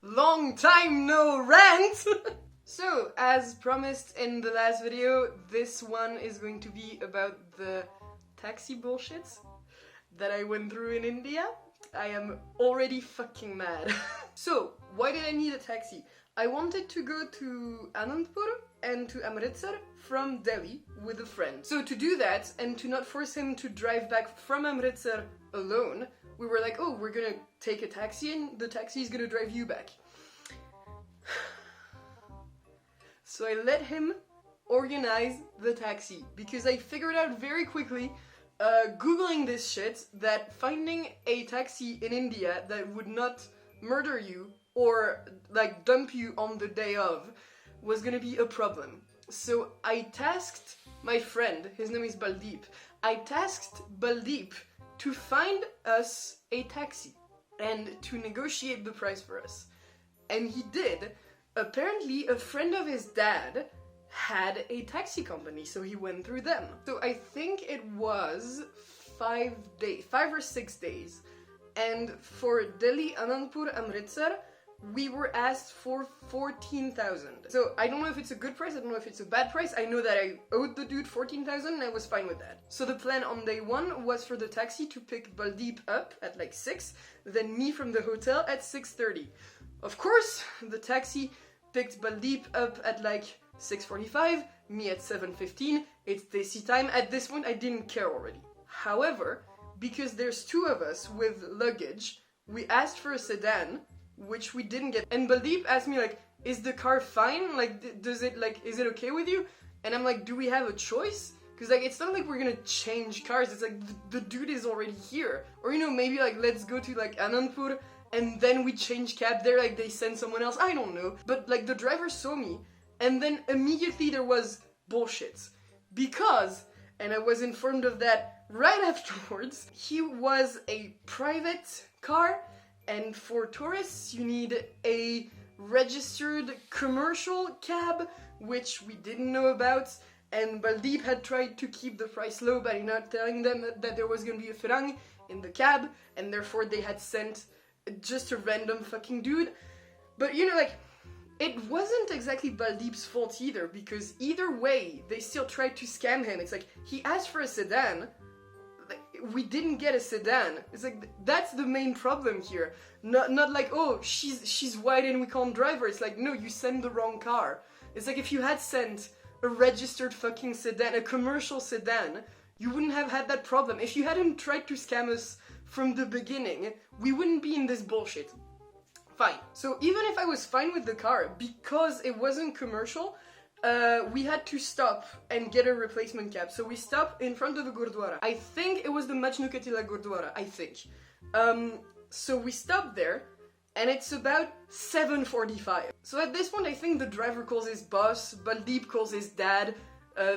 Long time no rant! So, as promised in the last video, this one is going to be about the taxi bullshits that I went through in India. I am already fucking mad. So, why did I need a taxi? I wanted to go to Anandpur and to Amritsar from Delhi with a friend. So to do that, and to not force him to drive back from Amritsar alone, we were like, oh, we're gonna take a taxi and the taxi is gonna drive you back. So I let him organize the taxi, because I figured out very quickly, Googling this shit, that finding a taxi in India that would not murder you or like dump you on the day of was gonna be a problem. So I tasked my friend, his name is Baldeep, I tasked Baldeep to find us a taxi and to negotiate the price for us. And he did. Apparently a friend of his dad had a taxi company, so he went through them. So I think it was 5 or 6 days. And for Delhi, Anandpur, Amritsar, we were asked for 14,000. So I don't know if it's a good price, I don't know if it's a bad price. I know that I owed the dude 14,000 and I was fine with that. So the plan on day one was for the taxi to pick Baldeep up at like 6, then me from the hotel at 6:30. Of course, the taxi picked Baldeep up at like 6:45, me at 7:15. It's Desi time. At this point, I didn't care already. However, because there's 2 of us with luggage, we asked for a sedan, which we didn't get. And Baldeep asked me like, is the car fine? Like, is it okay with you? And I'm like, do we have a choice? Because like, it's not like we're gonna change cars. It's like, the dude is already here. Or you know, maybe like, let's go to like Anandpur and then we change cab there, like they send someone else. I don't know. But like, the driver saw me and then immediately there was bullshit. Because, and I was informed of that right afterwards, he was a private car. And for tourists, you need a registered commercial cab, which we didn't know about. And Baldeep had tried to keep the price low by not telling them that there was going to be a Farang in the cab, and therefore they had sent just a random fucking dude. But you know, like, it wasn't exactly Baldeep's fault either, because either way, they still tried to scam him. It's like, he asked for a sedan, we didn't get a sedan. It's like, that's the main problem here. Not like, oh, she's white and we can't drive her. It's like, no, you sent the wrong car. It's like, if you had sent a registered fucking sedan, a commercial sedan, you wouldn't have had that problem. If you hadn't tried to scam us from the beginning, we wouldn't be in this bullshit. Fine. So even if I was fine with the car, because it wasn't commercial, we had to stop and get a replacement cab. So we stopped in front of the Gurdwara. I think it was the Majnu Katila Gurdwara, I think. So we stopped there, and it's about 7:45. So at this point, I think the driver calls his boss, Baldeep calls his dad,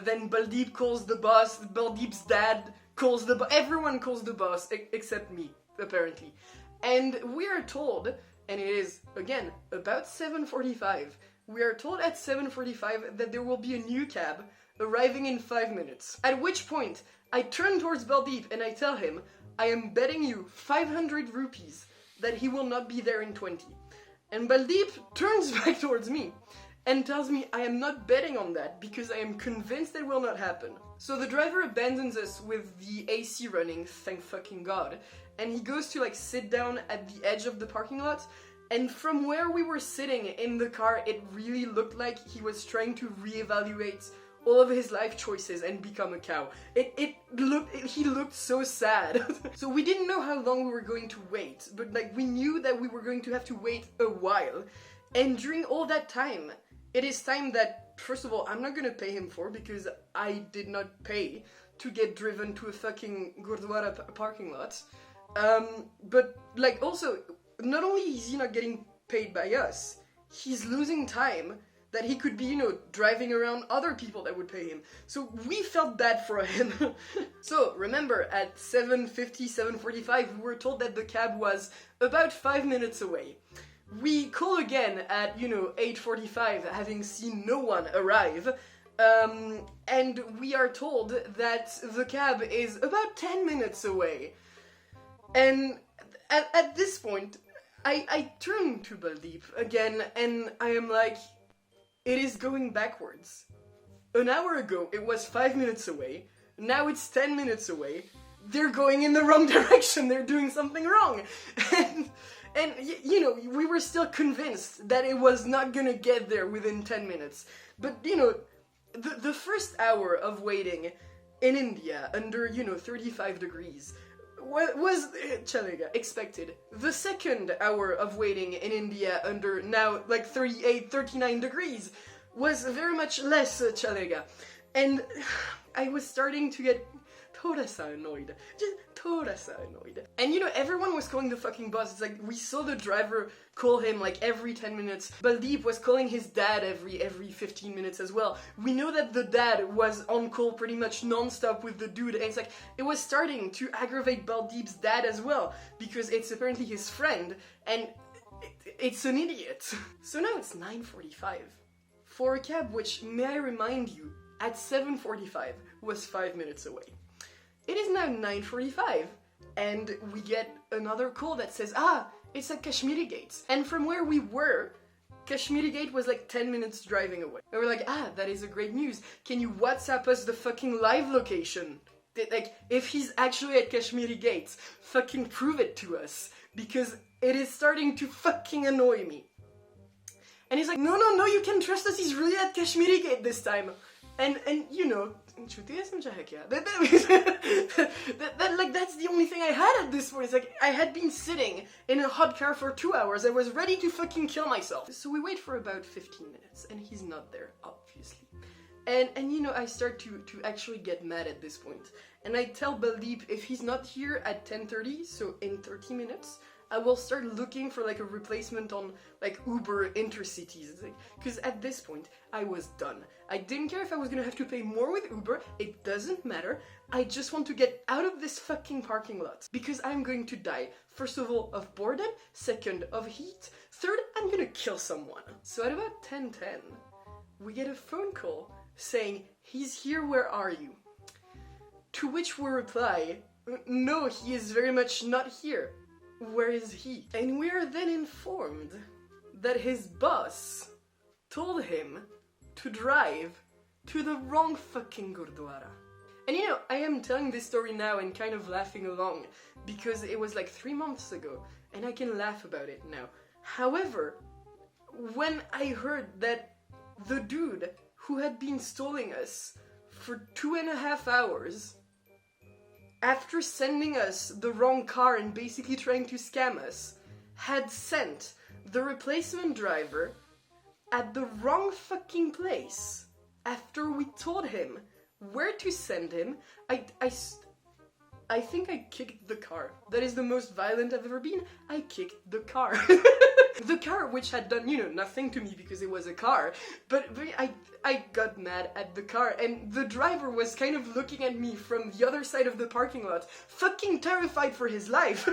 then Baldeep calls the boss, Baldeep's dad calls the boss, everyone calls the boss, except me, apparently. And we are told, and it is, again, about 7:45, we are told at 7:45 that there will be a new cab arriving in 5 minutes. At which point, I turn towards Baldeep and I tell him, I am betting you 500 rupees that he will not be there in 20. And Baldeep turns back towards me and tells me I am not betting on that because I am convinced it will not happen. So the driver abandons us with the AC running, thank fucking God, and he goes to like sit down at the edge of the parking lot. And from where we were sitting in the car, it really looked like he was trying to reevaluate all of his life choices and become a cow. He looked so sad. So we didn't know how long we were going to wait, but like we knew that we were going to have to wait a while. And during all that time, it is time that, first of all, I'm not gonna pay him for, because I did not pay to get driven to a fucking Gurdwara parking lot. But like also, not only is he not getting paid by us, he's losing time that he could be, you know, driving around other people that would pay him. So we felt bad for him. So remember, at 7:50, 7:45, we were told that the cab was about 5 minutes away. We call again at, you know, 8:45, having seen no one arrive. And we are told that the cab is about 10 minutes away. And at this point, I turn to Baldeep again and I am like, it is going backwards. An hour ago it was 5 minutes away, now it's 10 minutes away. They're going in the wrong direction, they're doing something wrong. And you know, we were still convinced that it was not gonna get there within 10 minutes. But you know, the first hour of waiting in India under, you know, 35 degrees was chalega, expected. The second hour of waiting in India under now like 38, 39 degrees was very much less chalega. And I was starting to get thoda sa annoyed. Just thoda sa annoyed. And you know, everyone was calling the fucking boss. It's like, we saw the driver call him like every 10 minutes. Baldeep was calling his dad every 15 minutes as well. We know that the dad was on call pretty much non-stop with the dude, and it's like, it was starting to aggravate Baldeep's dad as well, because it's apparently his friend, and it's an idiot. So now it's 9:45. For a cab which, may I remind you, at 7:45 was 5 minutes away. It is now 9:45, and we get another call that says, it's at Kashmiri Gate. And from where we were, Kashmiri Gate was like 10 minutes driving away. And we're like, that is a great news. Can you WhatsApp us the fucking live location? Like, if he's actually at Kashmiri Gate, fucking prove it to us. Because it is starting to fucking annoy me. And he's like, no, you can trust us, he's really at Kashmiri Gate this time. And you know, that's the only thing I had at this point. It's like, I had been sitting in a hot car for 2 hours, I was ready to fucking kill myself. So we wait for about 15 minutes, and he's not there, obviously. And you know, I start to actually get mad at this point. And I tell Baldeep, if he's not here at 10:30, so in 30 minutes, I will start looking for like a replacement on like Uber Intercities. Because at this point, I was done. I didn't care if I was gonna have to pay more with Uber, it doesn't matter. I just want to get out of this fucking parking lot. Because I'm going to die. First of all, of boredom. Second, of heat. Third, I'm gonna kill someone. So at about 10:10, we get a phone call saying, he's here, where are you? To which we reply, no, he is very much not here. Where is he? And we are then informed that his boss told him to drive to the wrong fucking Gurdwara. And you know, I am telling this story now and kind of laughing along because it was like 3 months ago and I can laugh about it now. However, when I heard that the dude who had been stalling us for 2.5 hours, after sending us the wrong car and basically trying to scam us, had sent the replacement driver at the wrong fucking place after we told him where to send him, I think I kicked the car. That is the most violent I've ever been. I kicked the car. The car, which had done, you know, nothing to me because it was a car, but I got mad at the car, and the driver was kind of looking at me from the other side of the parking lot, fucking terrified for his life.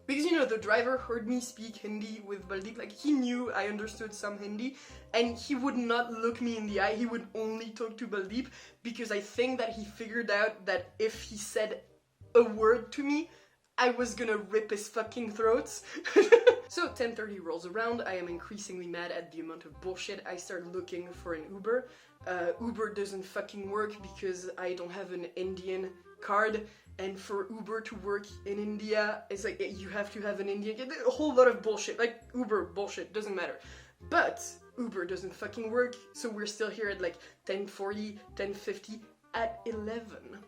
Because, you know, the driver heard me speak Hindi with Baldeep, like, he knew I understood some Hindi, and he would not look me in the eye, he would only talk to Baldeep, because I think that he figured out that if he said a word to me, I was gonna rip his fucking throats. So 10:30 rolls around, I am increasingly mad at the amount of bullshit. I start looking for an Uber. Uber doesn't fucking work because I don't have an Indian card, and for Uber to work in India, it's like you have to have an Indian, a whole lot of bullshit, like Uber bullshit, doesn't matter. But Uber doesn't fucking work, so we're still here at like 10:40, 10:50, at 11.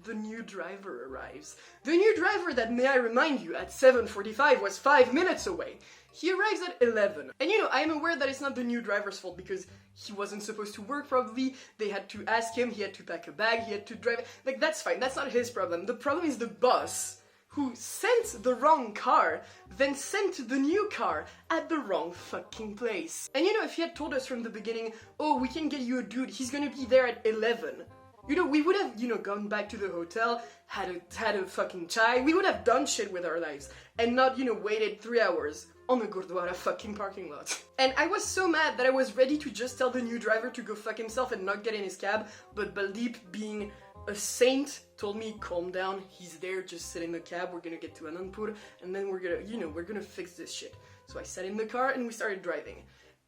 The new driver arrives. The new driver that, may I remind you, at 7:45 was 5 minutes away. He arrives at 11. And you know, I am aware that it's not the new driver's fault because he wasn't supposed to work probably. They had to ask him, he had to pack a bag, he had to drive. Like, that's fine, that's not his problem. The problem is the boss who sent the wrong car, then sent the new car at the wrong fucking place. And you know, if he had told us from the beginning, oh, we can get you a dude, he's gonna be there at 11. You know, we would have, you know, gone back to the hotel, had a fucking chai, we would have done shit with our lives, and not, you know, waited 3 hours on the Gurdwara fucking parking lot. And I was so mad that I was ready to just tell the new driver to go fuck himself and not get in his cab, but Baldeep, being a saint told me, calm down, he's there, just sit in the cab, we're gonna get to Anandpur, and then we're gonna fix this shit. So I sat in the car and we started driving.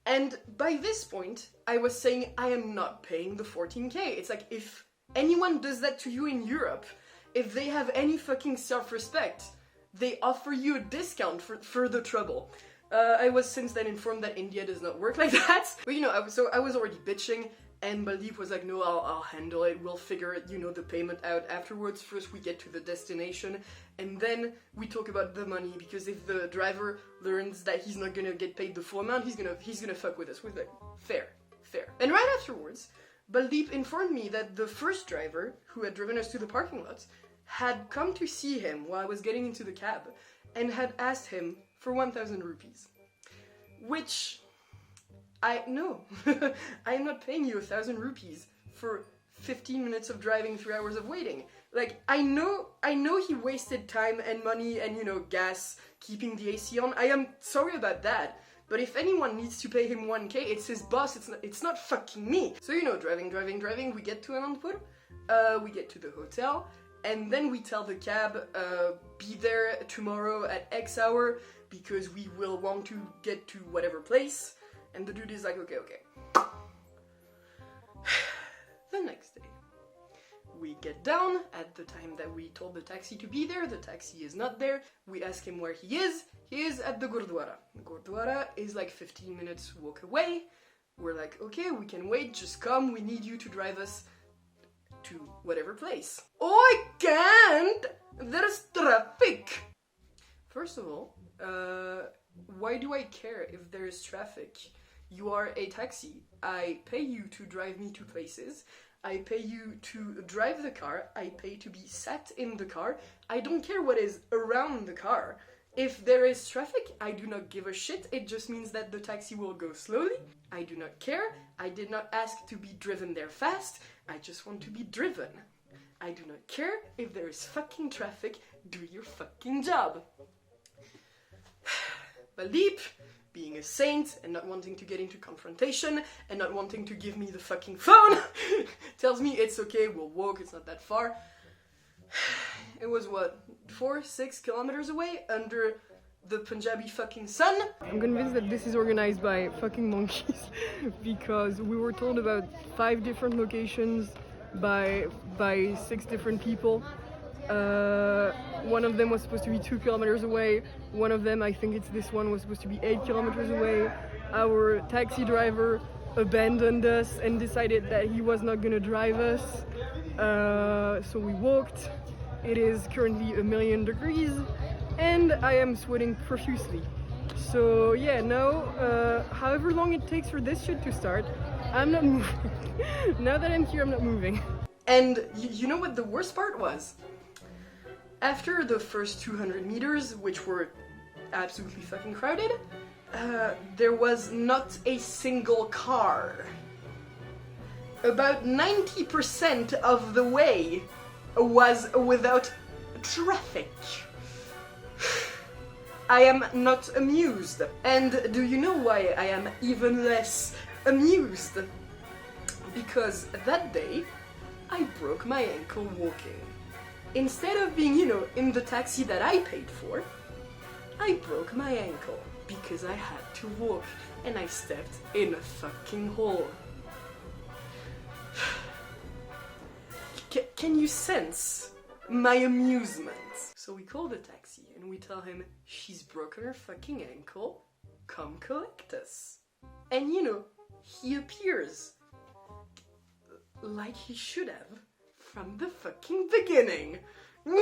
And by this point, I was saying, I am not paying the 14K. It's like, if anyone does that to you in Europe, if they have any fucking self-respect, they offer you a discount for the trouble. I was since then informed that India does not work like that. But I was already bitching, and Baldeep was like, no, I'll handle it, we'll figure it, the payment out afterwards. First we get to the destination, and then we talk about the money, because if the driver learns that he's not gonna get paid the full amount, he's gonna fuck with us. We're like, fair. And right afterwards, Baldeep informed me that the first driver, who had driven us to the parking lot, had come to see him while I was getting into the cab, and had asked him for 1,000 rupees. Which, no, I am not paying you 1,000 rupees for 15 minutes of driving, 3 hours of waiting. Like, I know he wasted time and money and, gas, keeping the AC on. I am sorry about that. But if anyone needs to pay him 1K, it's his boss, it's not fucking me. So, driving, we get to Anandpur, we get to the hotel, and then we tell the cab, be there tomorrow at X hour, because we will want to get to whatever place. And the dude is like, okay. The next day, we get down at the time that we told the taxi to be there. The taxi is not there. We ask him where he is. He is at the Gurdwara. The Gurdwara is like 15 minutes walk away. We're like, okay, we can wait, just come. We need you to drive us to whatever place. Oh, I can't! There's traffic! First of all, why do I care if there's traffic? You are a taxi. I pay you to drive me to places. I pay you to drive the car. I pay to be sat in the car. I don't care what is around the car. If there is traffic, I do not give a shit. It just means that the taxi will go slowly. I do not care. I did not ask to be driven there fast. I just want to be driven. I do not care if there is fucking traffic. Do your fucking job. Baldeep, being a saint and not wanting to get into confrontation and not wanting to give me the fucking phone, tells me it's okay, we'll walk, it's not that far. It was 4-6 kilometers away under the Punjabi fucking sun. I'm convinced that this is organized by fucking monkeys because we were told about 5 different locations by 6 different people. One of them was supposed to be 2 kilometers away. One of them, I think it's this one, was supposed to be 8 kilometers away. Our taxi driver abandoned us and decided that he was not gonna drive us. So we walked. It is currently 1,000,000 degrees and I am sweating profusely. So yeah, now, however long it takes for this shit to start, I'm not moving. Now that I'm here, I'm not moving. And you know what the worst part was? After the first 200 meters, which were absolutely fucking crowded, there was not a single car. About 90% of the way was without traffic. I am not amused. And do you know why I am even less amused? Because that day, I broke my ankle walking. Instead of being, in the taxi that I paid for, I broke my ankle because I had to walk and I stepped in a fucking hole. Can you sense my amusement? So we call the taxi and we tell him, she's broken her fucking ankle, come collect us. And he appears. Like he should have. From the fucking beginning. So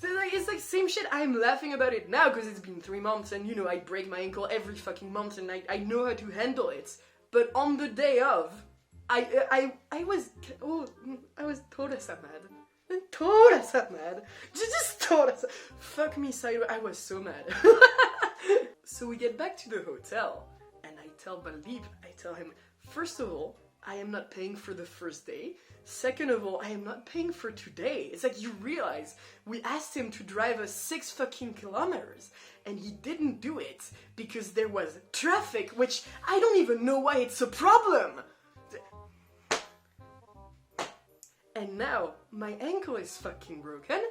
it's like same shit. I'm laughing about it now because it's been 3 months and I break my ankle every fucking month and I know how to handle it. But on the day of, I was Toda Samad. Just Toda. Fuck me sideways. I was so mad. So we get back to the hotel and I tell Baldeep, first of all, I am not paying for the first day. Second of all, I am not paying for today. It's like, you realize, we asked him to drive us 6 fucking kilometers, and he didn't do it because there was traffic, which I don't even know why it's a problem. And now my ankle is fucking broken.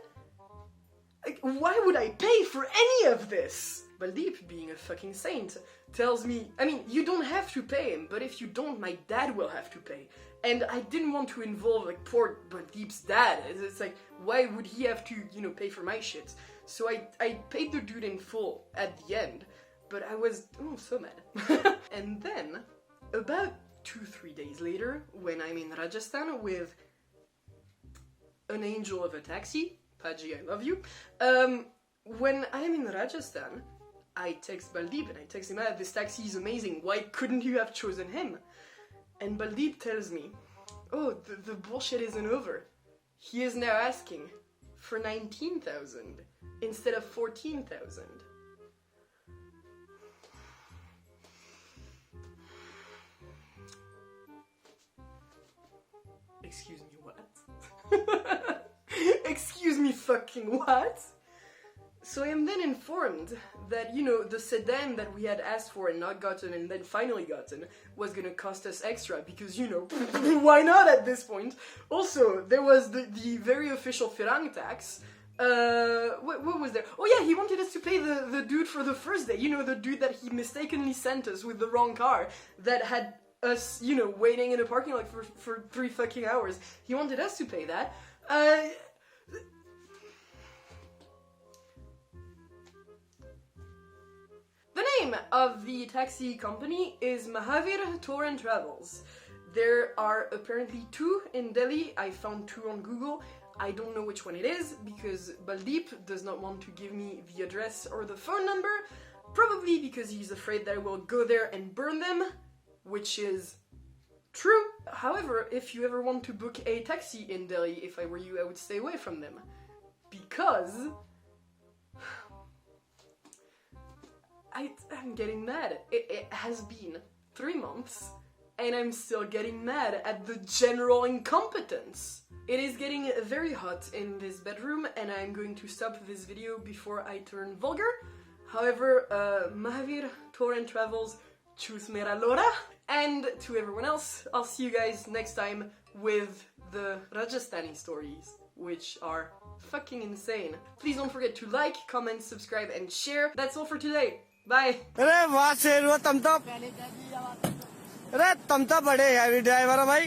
Like, why would I pay for any of this? Baldeep, being a fucking saint, tells me, I mean, you don't have to pay him, but if you don't, my dad will have to pay. And I didn't want to involve, like, poor Baldeep's dad. It's like, why would he have to, you know, pay for my shit? So I paid the dude in full at the end, but I was, so mad. And then, about 2-3 days later, when I'm in Rajasthan with an angel of a taxi, Paji, I love you, when I'm in Rajasthan, I text Baldeep and I text him, this taxi is amazing, why couldn't you have chosen him? And Baldeep tells me, oh, the bullshit isn't over. He is now asking for 19,000 instead of 14,000. Excuse me, what? Excuse me, fucking what? So I am then informed that, you know, the sedan that we had asked for and not gotten and then finally gotten was gonna cost us extra because, you know, why not at this point? Also, there was the very official Firang tax. What was there? Oh yeah, he wanted us to pay the dude for the first day. You know, the dude that he mistakenly sent us with the wrong car that had us, you know, waiting in a parking lot for 3 fucking hours. He wanted us to pay that. The name of the taxi company is Mahavir Tour and Travels. There are apparently 2 in Delhi. I found 2 on Google. I don't know which one it is because Baldeep does not want to give me the address or the phone number. Probably because he's afraid that I will go there and burn them, which is true. However, if you ever want to book a taxi in Delhi, if I were you, I would stay away from them. Because I'm getting mad. It has been 3 months and I'm still getting mad at the general incompetence. It is getting very hot in this bedroom and I'm going to stop this video before I turn vulgar. However, Mahavir Tour and Travels, choose mera lora. And to everyone else, I'll see you guys next time with the Rajasthani stories, which are fucking insane. Please don't forget to like, comment, subscribe, and share. That's all for today. Bye. अरे वाह शेर वो तम तो अरे तम तो बड़े हैवी ड्राइवर है भाई